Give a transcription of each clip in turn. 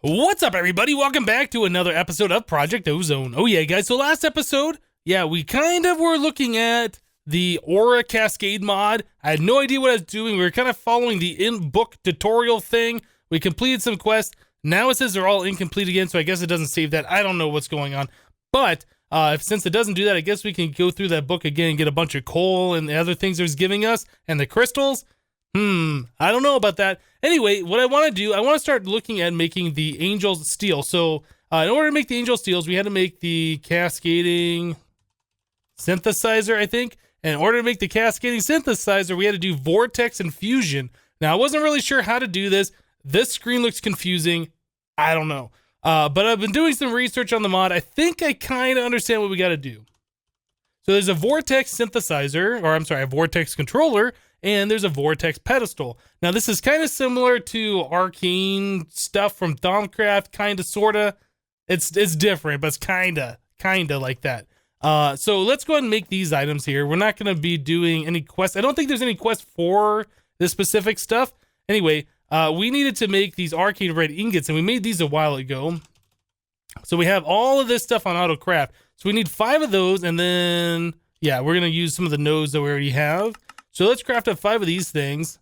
What's up, everybody? Welcome back to another episode of Project Ozone. Oh yeah, guys, so last episode, we kind of were looking at the Aura Cascade mod. I had no idea what I was doing. We were kind of following the in-book tutorial thing. We completed some quests. Now it says they're all incomplete again, so I guess it doesn't save that. I don't know what's going on. But since it doesn't do that, I guess we can go through that book again and get a bunch of coal and the other things it was giving us, and the crystals. I don't know about that. Anyway, what I want to do, I want to start looking at making the Angel's Steel. So, in order to make the Angel Steels, we had to make the Cascading synthesizer, I think. And in order to make the Cascading synthesizer, we had to do vortex infusion. Now, I wasn't really sure how to do this. This screen looks confusing. I don't know. But I've been doing some research on the mod. I think I kind of understand what we got to do. So there's a vortex synthesizer, or I'm sorry, a vortex controller, and there's a vortex pedestal. Now this is kind of similar to arcane stuff from Thaumcraft, kind of, sort of. It's different, but it's kind of like that. So let's go ahead and make these items here. We're not going to be doing any quests. I don't think there's any quests for this specific stuff. Anyway, we needed to make these arcane red ingots, and we made these a while ago. So we have all of this stuff on AutoCraft. So we need 5 of those, and then, we're going to use some of the nodes that we already have. So let's craft up 5 of these things.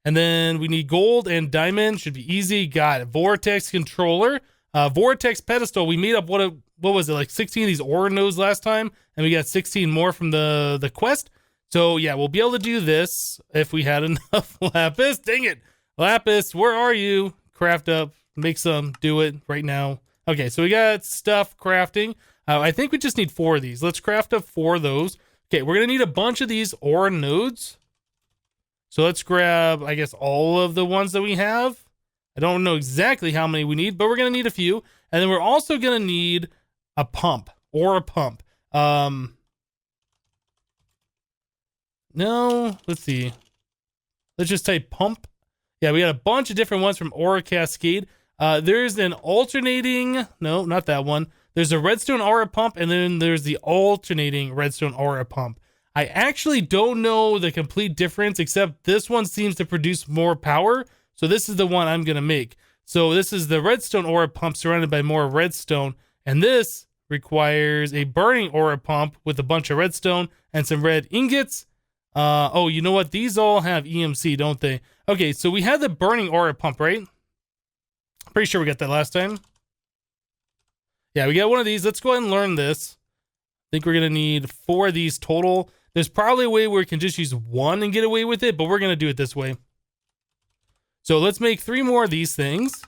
And then we need gold and diamond. Should be easy. Got it. Vortex controller. Vortex pedestal. We made up, what was it, like 16 of these aura nodes last time. And we got 16 more from the quest. So we'll be able to do this if we had enough lapis. Dang it. Lapis, where are you? Craft up. Make some. Do it right now. Okay, so we got stuff crafting. I think we just need 4 of these. Let's craft up 4 of those. Okay, we're going to need a bunch of these aura nodes. So let's grab, I guess, all of the ones that we have. I don't know exactly how many we need, but we're going to need a few. And then we're also going to need a pump, aura pump. No, let's see. Let's just type pump. Yeah, we got a bunch of different ones from Aura Cascade. There's an alternating, no, not that one. There's a redstone aura pump, and then there's the alternating redstone aura pump. I actually don't know the complete difference, except this one seems to produce more power. So this is the one I'm going to make. So this is the redstone aura pump surrounded by more redstone. And this requires a burning aura pump with a bunch of redstone and some red ingots. Oh, you know what? These all have EMC, don't they? Okay, so we had the burning aura pump, right? Pretty sure we got that last time. Yeah, we got one of these. Let's go ahead and learn this. I think we're going to need 4 of these total. There's probably a way where we can just use 1 and get away with it, but we're going to do it this way. So let's make 3 more of these things.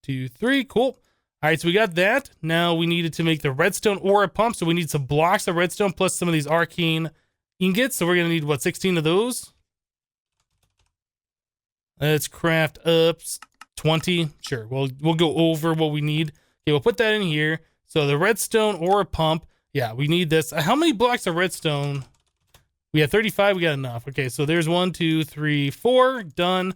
2, 3, cool. All right, so we got that. Now we needed to make the redstone aura pump, so we need some blocks of redstone plus some of these arcane ingots. So we're going to need, 16 of those? Let's craft up 20. Sure, we'll go over what we need. Okay, we'll put that in here. So the redstone aura pump. Yeah, we need this. How many blocks of redstone? We have 35. We got enough. Okay, so there's 1, 2, 3, 4. Done.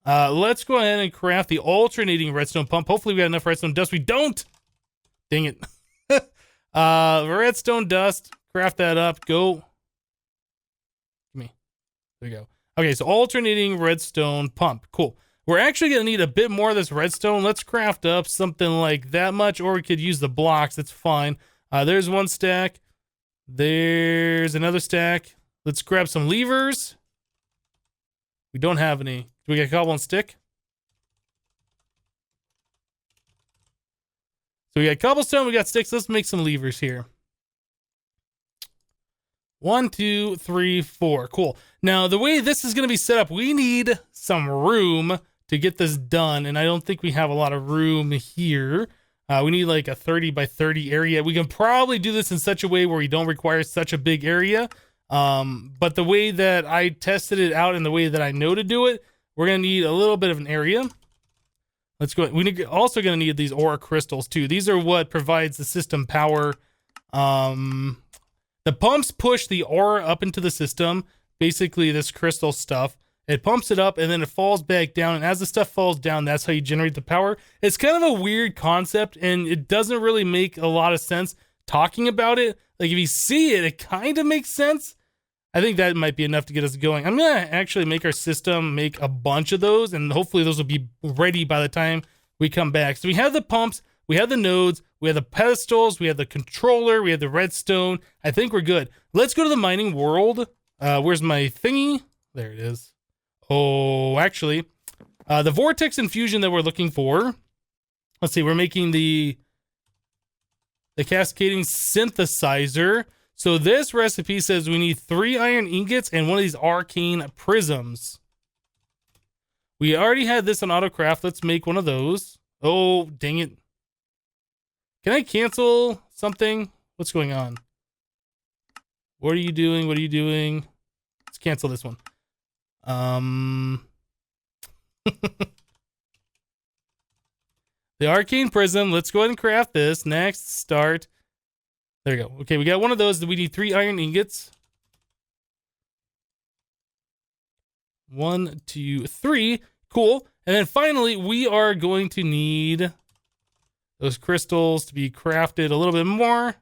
Let's go ahead and craft the alternating redstone pump. Hopefully we got enough redstone dust. We don't. Dang it. Redstone dust. Craft that up. Go. Give me. There we go. Okay, so alternating redstone pump. Cool. We're actually going to need a bit more of this redstone. Let's craft up something like that much, or we could use the blocks. That's fine. There's 1 stack. There's another stack. Let's grab some levers. We don't have any. Do we get a cobble and stick? So we got cobblestone, we got sticks. Let's make some levers here. 1, 2, 3, 4. Cool. Now, the way this is going to be set up, we need some room to get this done, and I don't think we have a lot of room here. We need like a 30 by 30 area. We can probably do this in such a way where we don't require such a big area. But the way that I tested it out and the way that I know to do it, we're going to need a little bit of an area. Let's go. We're also going to need these aura crystals too. These are what provides the system power. The pumps push the aura up into the system. Basically this crystal stuff. It pumps it up and then it falls back down. And as the stuff falls down, that's how you generate the power. It's kind of a weird concept and it doesn't really make a lot of sense talking about it. Like if you see it, it kind of makes sense. I think that might be enough to get us going. I'm going to actually make our system make a bunch of those, and hopefully those will be ready by the time we come back. So we have the pumps, we have the nodes, we have the pedestals, we have the controller, we have the redstone. I think we're good. Let's go to the mining world. Where's my thingy? There it is. Oh, actually, the vortex infusion that we're looking for. Let's see, we're making the cascading synthesizer. So this recipe says we need 3 iron ingots and one of these arcane prisms. We already had this on autocraft. Let's make one of those. Oh, dang it. Can I cancel something? What's going on? What are you doing? What are you doing? Let's cancel this one. The arcane prism. Let's go ahead and craft this. Next, start. There we go. Okay, we got one of those. We need 3 iron ingots. 1, 2, 3. Cool. And then finally, we are going to need those crystals to be crafted a little bit more.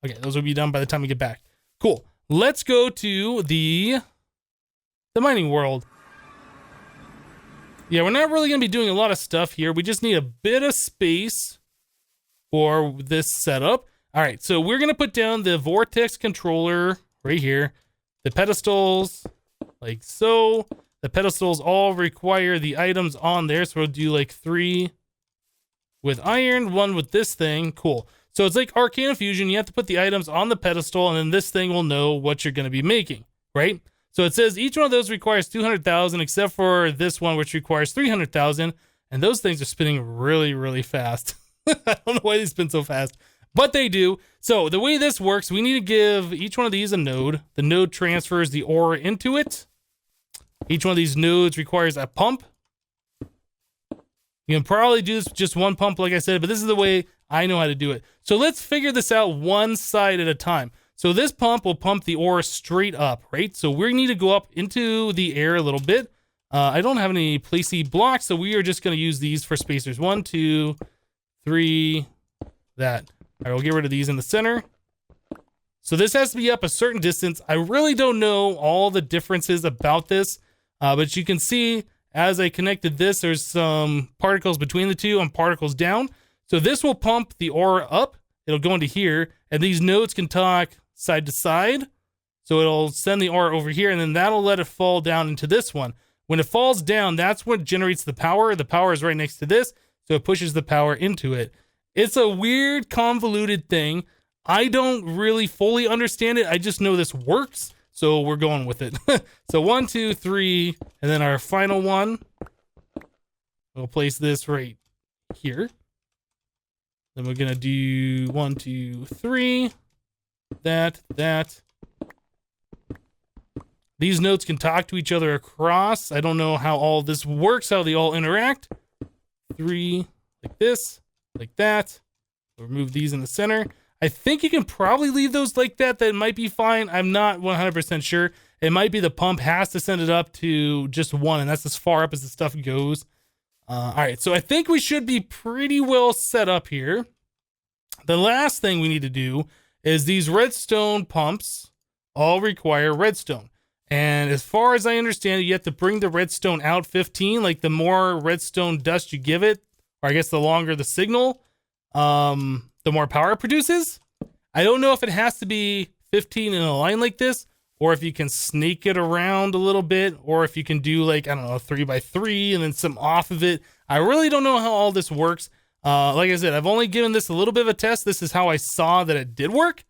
Okay, those will be done by the time we get back. Cool. Let's go to the mining world. Yeah, we're not really going to be doing a lot of stuff here. We just need a bit of space for this setup. All right, so we're going to put down the vortex controller right here. The pedestals, like so. The pedestals all require the items on there, so we'll do like 3 with iron, 1 with this thing. Cool. So it's like arcane infusion. You have to put the items on the pedestal, and then this thing will know what you're going to be making, right? So it says each one of those requires 200,000, except for this one, which requires 300,000. And those things are spinning really, really fast. I don't know why they spin so fast, but they do. So the way this works, we need to give each one of these a node. The node transfers the aura into it. Each one of these nodes requires a pump. You can probably do this with just one pump, like I said, but this is the way I know how to do it. So let's figure this out one side at a time. So this pump will pump the ore straight up, right? So we need to go up into the air a little bit. I don't have any placey blocks, so we are just going to use these for spacers. 1, 2, 3, that. All right, we'll get rid of these in the center. So this has to be up a certain distance. I really don't know all the differences about this, but you can see as I connected this, there's some particles between the two and particles down. So this will pump the aura up. It'll go into here, and these nodes can talk side to side. So it'll send the aura over here, and then that'll let it fall down into this one. When it falls down, that's what generates the power. The power is right next to this, so it pushes the power into it. It's a weird, convoluted thing. I don't really fully understand it. I just know this works, so we're going with it. So 1, 2, 3, and then our final one. We'll place this right here. Then we're gonna do 1, 2, 3. That. These nodes can talk to each other across. I don't know how all this works, how they all interact. 3, like this, like that. We'll remove these in the center. I think you can probably leave those like that. That might be fine. I'm not 100% sure. It might be the pump has to send it up to just 1, and that's as far up as the stuff goes. All right, so I think we should be pretty well set up here. The last thing we need to do is these redstone pumps all require redstone. And as far as I understand it, you have to bring the redstone out 15. Like the more redstone dust you give it, or I guess the longer the signal, the more power it produces. I don't know if it has to be 15 in a line like this, or if you can snake it around a little bit, or if you can do like, I don't know, 3 by 3 and then some off of it. I really don't know how all this works. Like I said, I've only given this a little bit of a test. This is how I saw that it did work,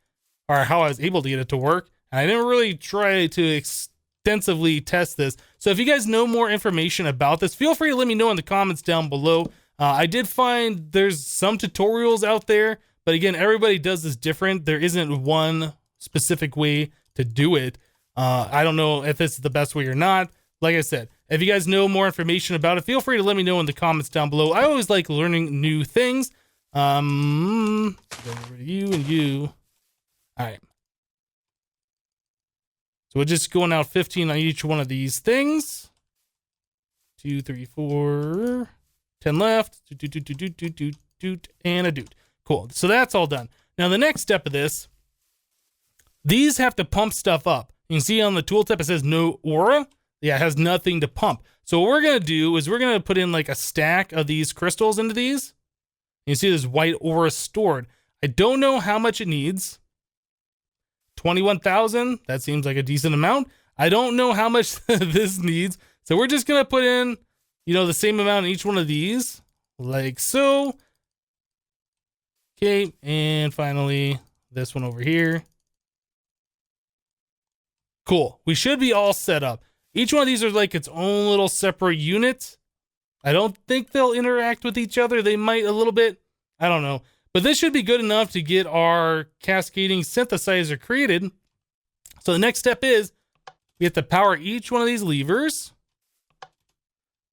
or how I was able to get it to work. And I didn't really try to extensively test this. So if you guys know more information about this, feel free to let me know in the comments down below. I did find there's some tutorials out there, but again, everybody does this different. There isn't one specific way to do it. I don't know if this is the best way or not. Like I said, if you guys know more information about it, feel free to let me know in the comments down below. I always like learning new things. Get rid of you and you. All right. So we're just going out 15 on each one of these things. 2, 3, 4, 10 left. Doot, and a doot. Cool. So that's all done. Now the next step of this these have to pump stuff up. You can see on the tooltip, it says no aura. Yeah, it has nothing to pump. So what we're going to do is we're going to put in like a stack of these crystals into these. You see this white aura stored. I don't know how much it needs. 21,000. That seems like a decent amount. I don't know how much this needs. So we're just going to put in, you know, the same amount in each one of these. Like so. Okay. And finally, this one over here. Cool. We should be all set up. Each one of these are like its own little separate unit. I don't think they'll interact with each other. They might a little bit. I don't know. But this should be good enough to get our cascading synthesizer created. So the next step is we have to power each one of these levers.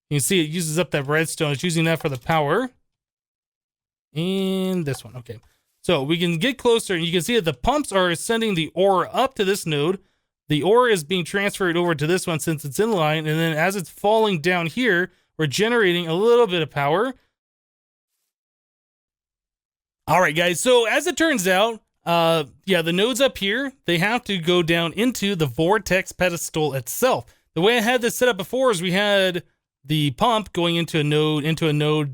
You can see it uses up that redstone. It's using that for the power. And this one. Okay. So we can get closer and you can see that the pumps are sending the ore up to this node. The ore is being transferred over to this one since it's in line. And then as it's falling down here, we're generating a little bit of power. All right, guys. So as it turns out, the nodes up here, they have to go down into the vortex pedestal itself. The way I had this set up before is we had the pump going into a node,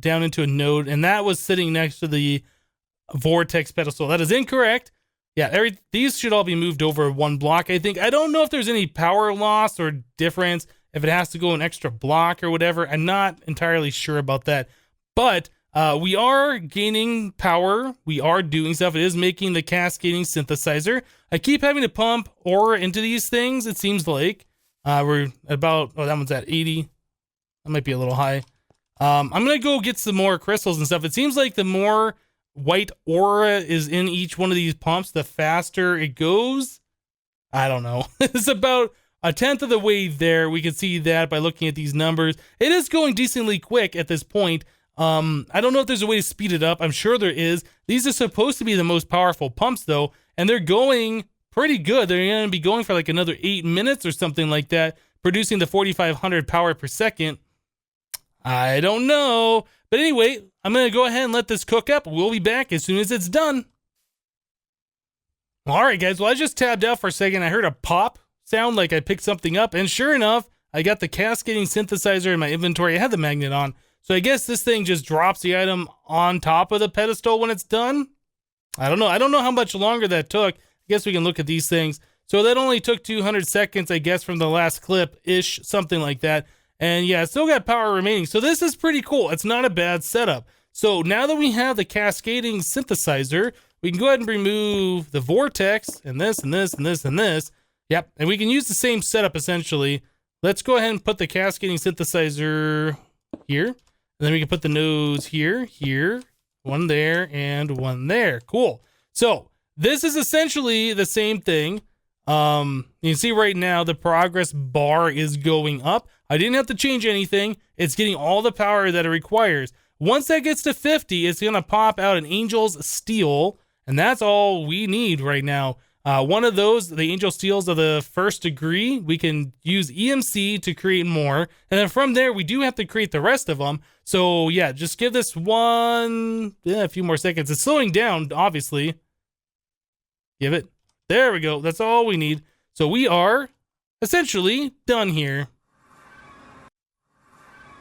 down into a node, and that was sitting next to the vortex pedestal. That is incorrect. Yeah, these should all be moved over one block, I think. I don't know if there's any power loss or difference, if it has to go an extra block or whatever. I'm not entirely sure about that. But we are gaining power. We are doing stuff. It is making the cascading synthesizer. I keep having to pump ore into these things, it seems like. We're about, that one's at 80. That might be a little high. I'm going to go get some more crystals and stuff. It seems like the more white aura is in each one of these pumps, the faster it goes. I don't know. It's about a tenth of the way there. We can see that by looking at these numbers. It is going decently quick at this point. I don't know if there's a way to speed it up. I'm sure there is. These are supposed to be the most powerful pumps though, and they're going pretty good. They're going to be going for like another 8 minutes or something like that, producing the 4,500 power per second. I don't know. But anyway, I'm going to go ahead and let this cook up. We'll be back as soon as it's done. All right, guys. Well, I just tabbed out for a second. I heard a pop sound like I picked something up. And sure enough, I got the cascading synthesizer in my inventory. I had the magnet on. So I guess this thing just drops the item on top of the pedestal when it's done. I don't know. I don't know how much longer that took. I guess we can look at these things. So that only took 200 seconds, I guess, from the last clip-ish, something like that. And yeah, still got power remaining. So this is pretty cool. It's not a bad setup. So now that we have the cascading synthesizer, we can go ahead and remove the vortex and this and this and this and this. Yep. And we can use the same setup essentially. Let's go ahead and put the cascading synthesizer here. And then we can put the nodes here, one there, and one there. Cool. So this is essentially the same thing. You can see right now the progress bar is going up. I didn't have to change anything. It's getting all the power that it requires. Once that gets to 50, it's going to pop out an Angel's Steel, and that's all we need right now. One of those, the Angel Steels of the first degree, we can use EMC to create more, and then from there, we do have to create the rest of them. So yeah, just give this a few more seconds. It's slowing down, obviously. Give it. There we go. That's all we need. So we are essentially done here.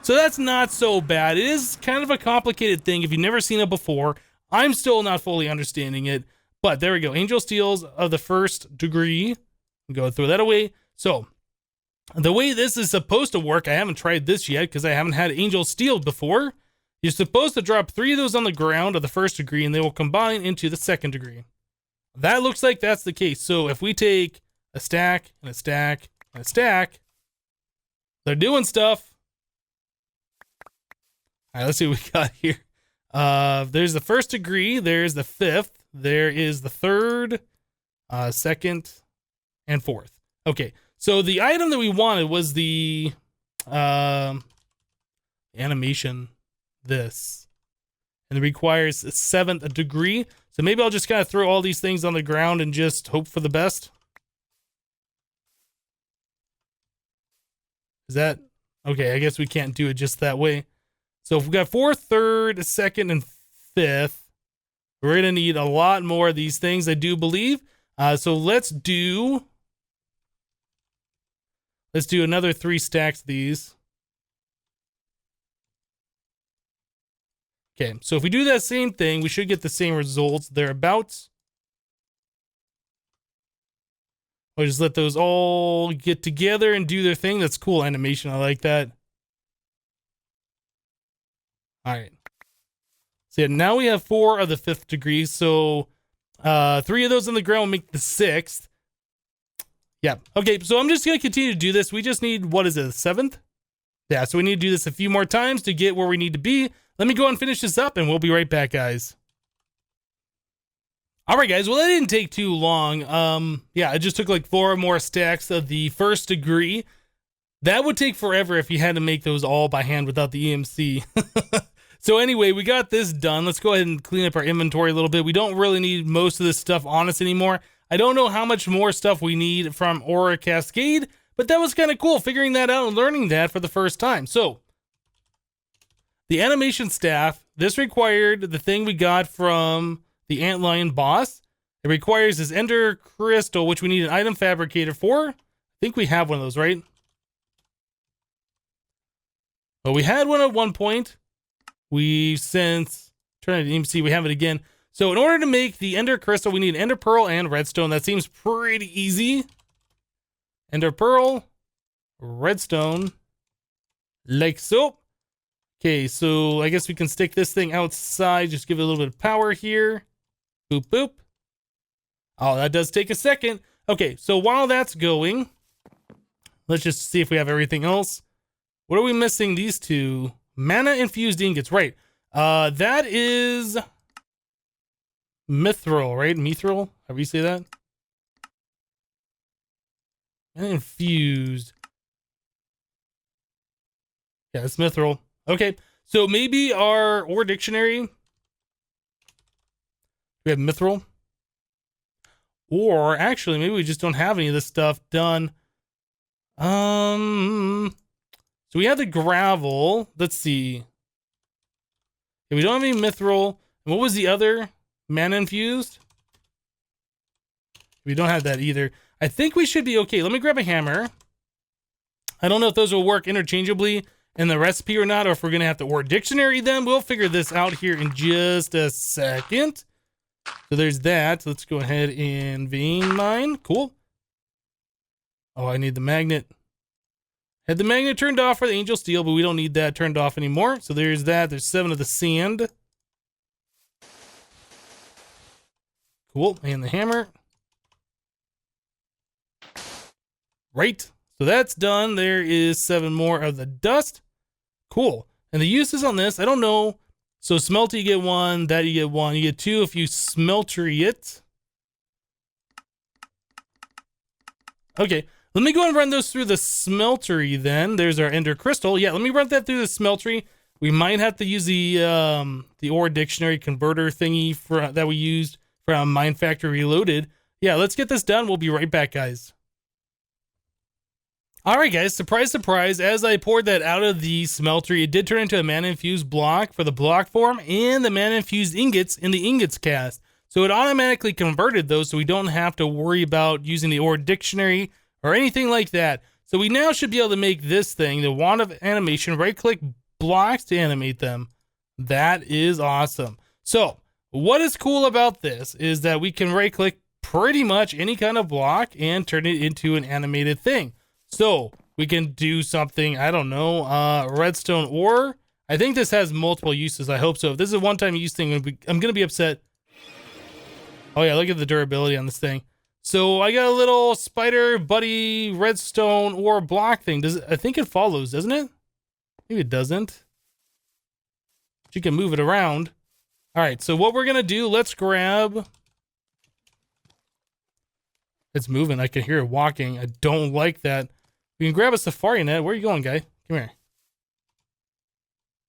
So that's not so bad. It is kind of a complicated thing if you've never seen it before. I'm still not fully understanding it. But there we go. Angel Steels of the first degree. Go throw that away. So the way this is supposed to work, I haven't tried this yet because I haven't had Angel Steel before. You're supposed to drop 3 of those on the ground of the first degree and they will combine into the second degree. That looks like that's the case. So if we take a stack and a stack and a stack, they're doing stuff. All right, let's see what we got here. There's the first degree. There's the fifth. There is the third, second, and fourth. Okay, so the item that we wanted was the animation, this. And it requires a 7th degree. So maybe I'll just kind of throw all these things on the ground and just hope for the best. Is that... Okay, I guess we can't do it just that way. So if we've got 4th, 3rd, 2nd, and 5th, we're going to need a lot more of these things, I do believe. So let's do another 3 stacks of these. Okay, so if we do that same thing, we should get the same results thereabouts. We'll just let those all get together and do their thing. That's cool animation. I like that. All right. So yeah, now we have 4 of the 5th degree. So 3 of those on the ground will make the 6th. Yeah. Okay, so I'm just going to continue to do this. We just need, what is it, the 7th? Yeah, so we need to do this a few more times to get where we need to be. Let me go and finish this up, and we'll be right back, guys. All right, guys. Well, that didn't take too long. Yeah, it just took like 4 more stacks of the 1st degree. That would take forever if you had to make those all by hand without the EMC. So anyway, we got this done. Let's go ahead and clean up our inventory a little bit. We don't really need most of this stuff on us anymore. I don't know how much more stuff we need from Aura Cascade, but that was kind of cool, figuring that out and learning that for the first time. So, the animation staff, this required the thing we got from the Antlion boss. It requires this Ender Crystal, which we need an item fabricator for. I think we have one of those, right? Well, we had one at one point. We since trying to see we have it again. So in order to make the Ender Crystal, we need Ender Pearl and Redstone. That seems pretty easy. Ender Pearl, Redstone, like so. Okay, so I guess we can stick this thing outside. Just give it a little bit of power here. Boop, boop. Oh, that does take a second. Okay, so while that's going, let's just see if we have everything else. What are we missing? These 2. Mana infused ingots, right. That is mithril, right? Mithril? How do you say that? Mana infused. Yeah, it's mithril. Okay, so maybe our ore dictionary. We have mithril. Or actually, maybe we just don't have any of this stuff done. So we have the gravel. Let's see. Yeah, we don't have any mithril. And what was the other? Mana infused? We don't have that either. I think we should be okay. Let me grab a hammer. I don't know if those will work interchangeably in the recipe or not, or if we're going to have to ore dictionary them. We'll figure this out here in just a second. So there's that. Let's go ahead and vein mine. Cool. Oh, I need the magnet. Had the magnet turned off for the angel steel, but we don't need that turned off anymore. So there's that. There's 7 of the sand. Cool. And the hammer. Right. So that's done. There is 7 more of the dust. Cool. And the uses on this, I don't know. So smelt, you get 1. That you get 1. You get 2 if you smeltery it. Okay. Let me go and run those through the smeltery then. There's our Ender Crystal. Yeah, let me run that through the smeltery. We might have to use the ore dictionary converter thingy that we used from Mine Factory Reloaded. Yeah, let's get this done. We'll be right back, guys. All right, guys, surprise, surprise. As I poured that out of the smeltery, it did turn into a mana-infused block for the block form and the mana-infused ingots in the ingots cast. So it automatically converted those, so we don't have to worry about using the ore dictionary or anything like that. So we now should be able to make this thing, the wand of animation, right-click blocks to animate them. That is awesome. So what is cool about this is that we can right-click pretty much any kind of block and turn it into an animated thing. So we can do something, I don't know, redstone ore. I think this has multiple uses. I hope so. If this is a one-time use thing, I'm going to be upset. Oh yeah, look at the durability on this thing. So I got a little spider buddy redstone ore block thing. I think it follows, doesn't it? Maybe it doesn't. But you can move it around. All right, so what we're going to do, let's grab... It's moving. I can hear it walking. I don't like that. We can grab a safari net. Where are you going, guy? Come here.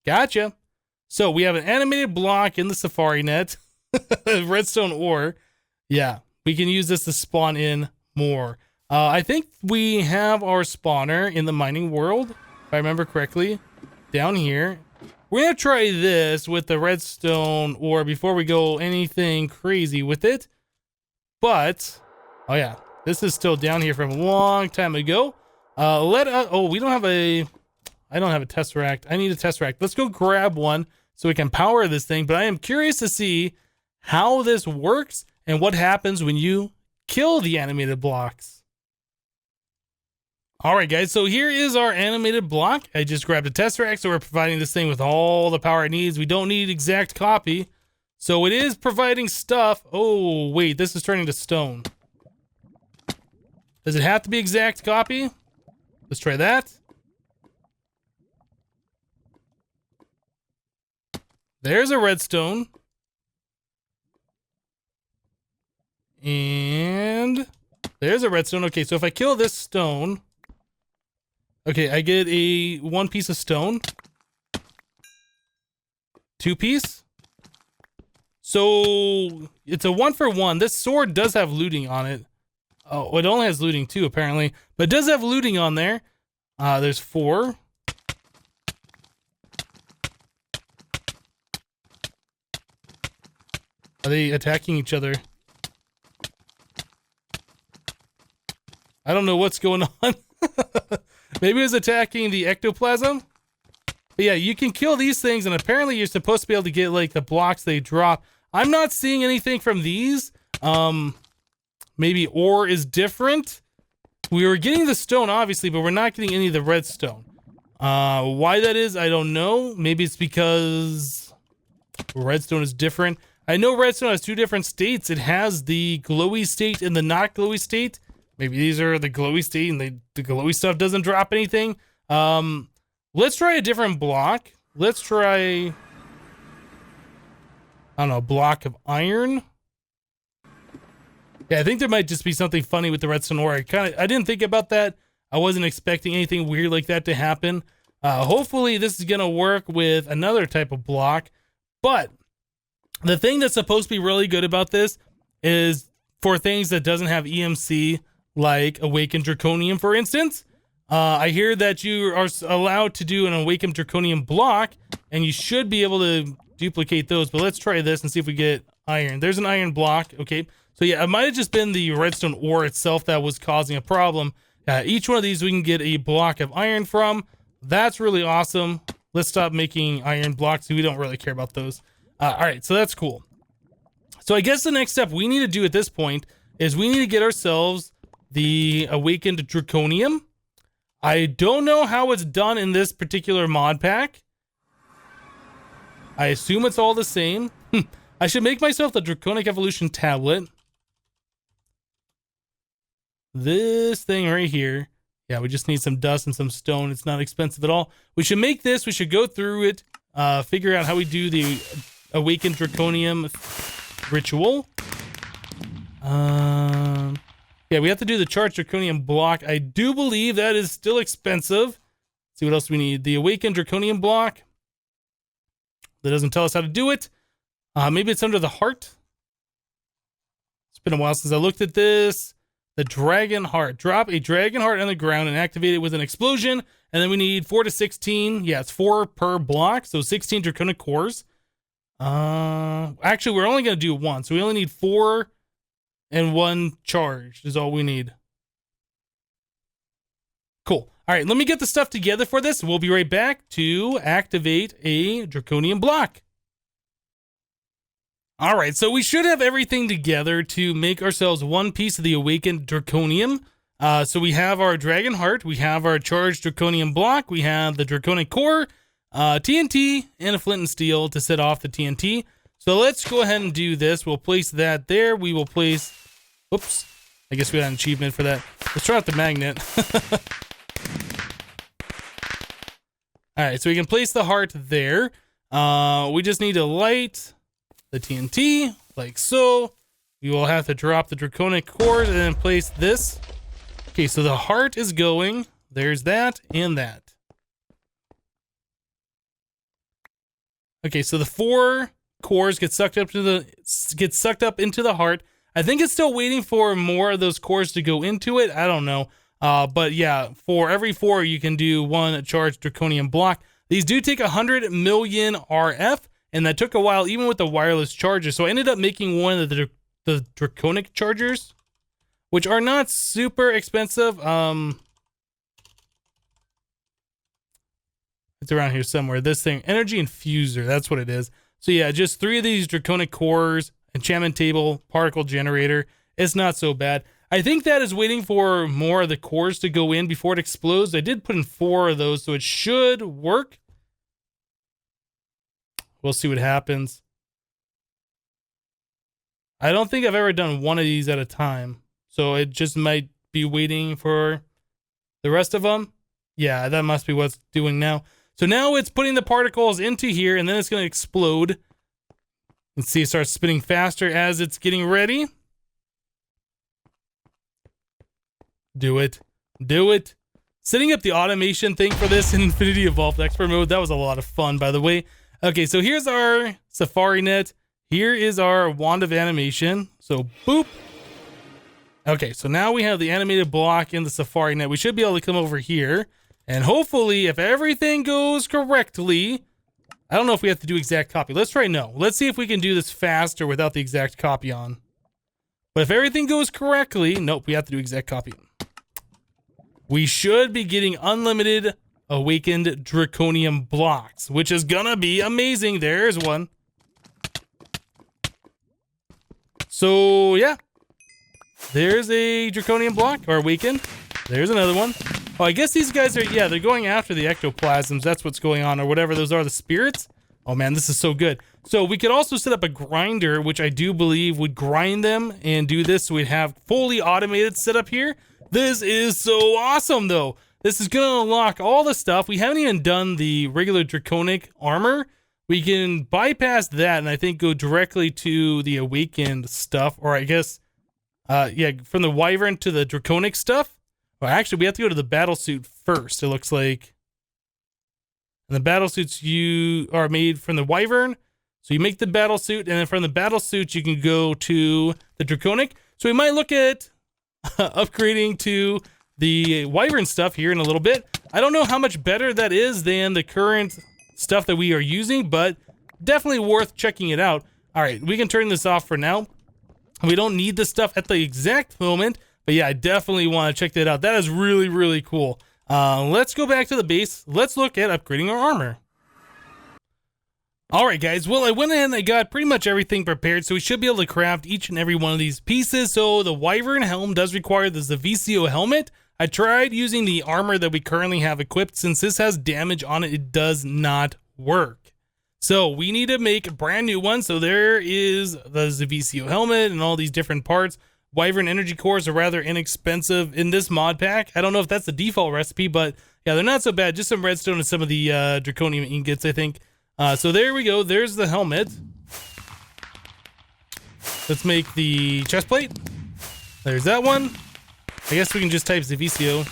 Gotcha. So we have an animated block in the safari net. Redstone ore. Yeah, we can use this to spawn in more. I think we have our spawner in the mining world, if I remember correctly, down here. We're going to try this with the redstone ore before we go anything crazy with it. But Oh yeah, this is still down here from a long time ago. Oh, we don't have a, I don't have a tesseract. I need a tesseract. Let's go grab one so we can power this thing. But I am curious to see how this works and what happens when you kill the animated blocks. All right, guys, so here is our animated block. I just grabbed a tesseract, so we're providing this thing with all the power it needs. We don't need exact copy, so it is providing stuff. Oh, wait, this is turning to stone. Does it have to be exact copy? Let's try that. There's a redstone. And there's a redstone. Okay, so if I kill this stone, okay, I get a 1 piece of stone. 2 piece. So it's a 1 for 1. This sword does have looting on it. Oh, it only has looting too, apparently. But it does have looting on there. There's 4. Are they attacking each other? I don't know what's going on. Maybe it was attacking the ectoplasm. But yeah, you can kill these things, and apparently you're supposed to be able to get like the blocks they drop. I'm not seeing anything from these. Maybe ore is different. We were getting the stone, obviously, but we're not getting any of the redstone. Why that is, I don't know. Maybe it's because redstone is different. I know redstone has 2 different states. It has the glowy state and the not glowy state. Maybe these are the glowy state and the glowy stuff doesn't drop anything. Let's try a different block. Let's try, I don't know, a block of iron. Yeah, I think there might just be something funny with the redstone ore. I didn't think about that. I wasn't expecting anything weird like that to happen. Hopefully this is gonna work with another type of block. But the thing that's supposed to be really good about this is for things that doesn't have EMC, like Awakened Draconium, for instance. I hear that you are allowed to do an Awakened Draconium block, and you should be able to duplicate those. But let's try this and see if we get iron. There's an iron block. Okay, so yeah, it might have just been the redstone ore itself that was causing a problem. Each one of these we can get a block of iron from. That's really awesome. Let's stop making iron blocks. We don't really care about those. All right, so that's cool. So I guess the next step we need to do at this point is we need to get ourselves the Awakened Draconium. I don't know how it's done in this particular mod pack. I assume it's all the same. I should make myself the Draconic Evolution tablet. This thing right here. Yeah, we just need some dust and some stone. It's not expensive at all. We should make this. We should go through it. Figure out how we do the Awakened Draconium ritual. Yeah, we have to do the charged Draconium block. I do believe that is still expensive. Let's see what else we need. The Awakened Draconium block. That doesn't tell us how to do it. Maybe it's under the heart. It's been a while since I looked at this. The dragon heart. Drop a dragon heart on the ground and activate it with an explosion. And then we need 4 to 16. Yeah, it's 4 per block. So 16 Draconic cores. Actually, we're only going to do 1. So we only need 4 and 1 charge is all we need. Cool. All right, let me get the stuff together for this. We'll be right back to activate a Draconium block. All right, so we should have everything together to make ourselves 1 piece of the Awakened Draconium. So we have our Dragon Heart, we have our charged Draconium block, we have the Draconic Core, TNT, and a flint and steel to set off the TNT. So let's go ahead and do this. We'll place that there. We will place... Oops. I guess we got an achievement for that. Let's try out the magnet. All right, so we can place the heart there. We just need to light the TNT, like so. We will have to drop the Draconic Core and then place this. Okay, so the heart is going. There's that and that. Okay, so the 4 cores get sucked up into the heart. I think it's still waiting for more of those cores to go into it. I don't know. But yeah, for every 4, you can do 1 charged Draconium block. These do take 100 million RF, and that took a while, even with the wireless charger. So I ended up making one of the Draconic chargers. which are not super expensive. It's around here somewhere. This thing, energy infuser, that's what it is. So yeah, just 3 of these draconic cores, enchantment table, particle generator. It's not so bad. I think that is waiting for more of the cores to go in before it explodes. I did put in 4 of those, so it should work. We'll see what happens. I don't think I've ever done one of these at a time, so it just might be waiting for the rest of them. Yeah, that must be what's doing now. So now it's putting the particles into here, and then it's going to explode. And see, it starts spinning faster as it's getting ready. Do it. Do it. Setting up the automation thing for this in Infinity Evolved Expert mode, that was a lot of fun, by the way. Okay, so here's our Safari Net. Here is our Wand of Animation. So, boop. Okay, so now we have the animated block in the Safari Net. We should be able to come over here. And hopefully, if everything goes correctly, I don't know if we have to do exact copy. Let's try no. Let's see if we can do this faster without the exact copy on. But if everything goes correctly, nope, we have to do exact copy. We should be getting unlimited Awakened Draconium blocks, which is gonna be amazing. There's one. So, yeah. There's a Draconium block, or Awakened. There's another one. Oh, I guess these guys are, yeah, they're going after the ectoplasms. That's what's going on, or whatever those are, the spirits. Oh man, this is so good. So we could also set up a grinder, which I do believe would grind them and do this. So we'd have fully automated setup here. This is so awesome, though. This is going to unlock all the stuff. We haven't even done the regular Draconic armor. We can bypass that and I think go directly to the Awakened stuff. Or I guess, yeah, from the Wyvern to the Draconic stuff. Well, actually, we have to go to the battle suit first, it looks like. And the battle suits you are made from the Wyvern. So you make the battle suit, and then from the battle suit, you can go to the Draconic. So we might look at upgrading to the Wyvern stuff here in a little bit. I don't know how much better that is than the current stuff that we are using, but definitely worth checking it out. All right, we can turn this off for now. We don't need this stuff at the exact moment, but yeah, I definitely want to check that out. That is really, really cool. Let's go back to the base. Let's look at upgrading our armor. All right, guys. Well, I went ahead and I got pretty much everything prepared, so we should be able to craft each and every one of these pieces. So the Wyvern helm does require the Zaviccio helmet. I tried using the armor that we currently have equipped. Since this has damage on it, it does not work. So we need to make a brand new one. So there is the Zaviccio helmet and all these different parts. Wyvern energy cores are rather inexpensive in this mod pack. I don't know if that's the default recipe, but yeah, they're not so bad. Just some redstone and some of the Draconium ingots, I think. So there we go. There's the helmet. Let's make the chest plate. There's that one. I guess we can just type Zaviccio.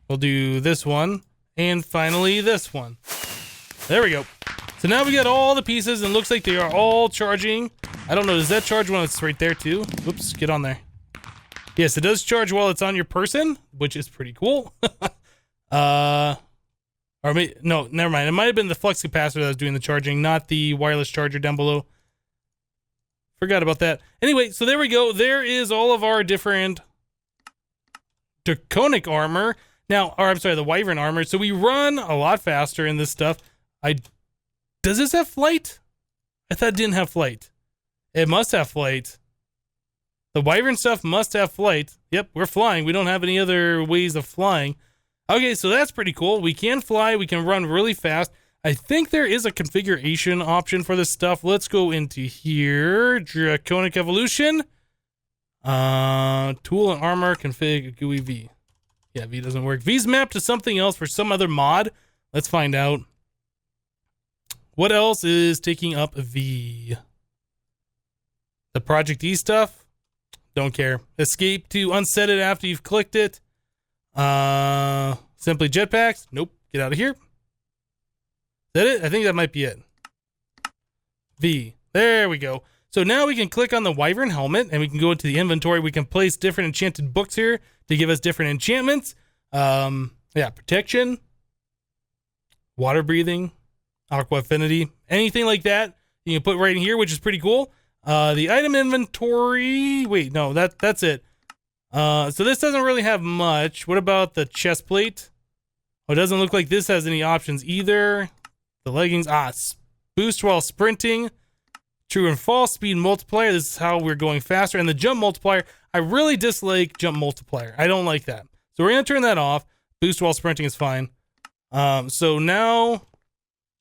We'll do this one. And finally, this one. There we go. So now we got all the pieces, and looks like they are all charging. I don't know, does that charge when it's right there too? Oops, get on there. Yes, it does charge while it's on your person, which is pretty cool. Or maybe, no, never mind. It might have been the flux capacitor that was doing the charging, not the wireless charger down below. Forgot about that. Anyway, so there we go. There is all of our different Draconic armor. Now, or I'm sorry, the Wyvern armor. So we run a lot faster in this stuff. Does this have flight? I thought it didn't have flight. It must have flight. The Wyvern stuff must have flight. Yep, we're flying. We don't have any other ways of flying. Okay, so that's pretty cool. We can fly. We can run really fast. I think there is a configuration option for this stuff. Let's go into here. Draconic Evolution. Tool and armor config GUI V. Yeah, V doesn't work. V's mapped to something else for some other mod. Let's find out. What else is taking up V? The Project E stuff? Don't care. Escape to unset it after you've clicked it. Simply jetpacks? Nope. Get out of here. Is that it? I think that might be it. V. There we go. So now we can click on the Wyvern helmet and we can go into the inventory. We can place different enchanted books here to give us different enchantments. Yeah, protection, water breathing, aqua affinity, anything like that you can put right in here, which is pretty cool. The item inventory. Wait, no, that's it. So this doesn't really have much. What about the chest plate? Oh, it doesn't look like this has any options either. The leggings. Boost while sprinting. True and false. Speed multiplier. This is how we're going faster. And the jump multiplier. I really dislike jump multiplier. I don't like that. So we're going to turn that off. Boost while sprinting is fine. So now,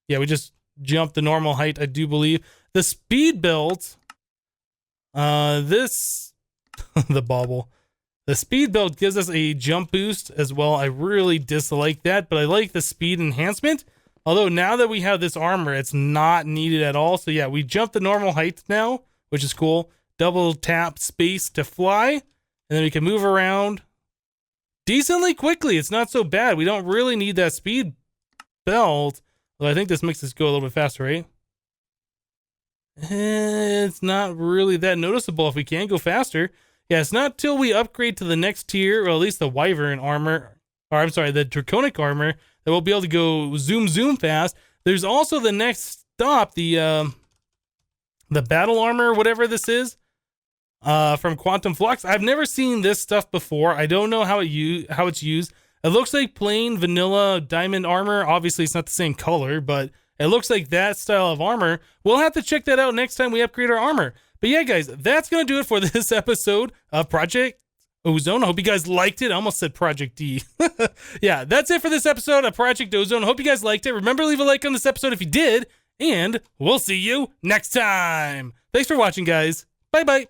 yeah, we just jumped the normal height, I do believe. The speed belt. The bauble. The speed belt gives us a jump boost as well. I really dislike that, but I like the speed enhancement. Although now that we have this armor, it's not needed at all. So yeah, we jump the normal height now, which is cool. Double tap space to fly, and then we can move around decently quickly. It's not so bad. We don't really need that speed belt. Well, I think this makes us go a little bit faster, right? It's not really that noticeable if we can go faster. Yeah, it's not till we upgrade to the next tier, or at least the Wyvern armor, or I'm sorry, the Draconic armor, that we'll be able to go zoom fast. There's also the next stop, the battle armor, whatever this is, from Quantum Flux. I've never seen this stuff before. I don't know how it's used. It looks like plain vanilla diamond armor. Obviously, it's not the same color, but it looks like that style of armor. We'll have to check that out next time we upgrade our armor. But yeah, guys, that's going to do it for this episode of Project Ozone. I hope you guys liked it. I almost said Project D. Yeah, that's it for this episode of Project Ozone. I hope you guys liked it. Remember to leave a like on this episode if you did. And we'll see you next time. Thanks for watching, guys. Bye-bye.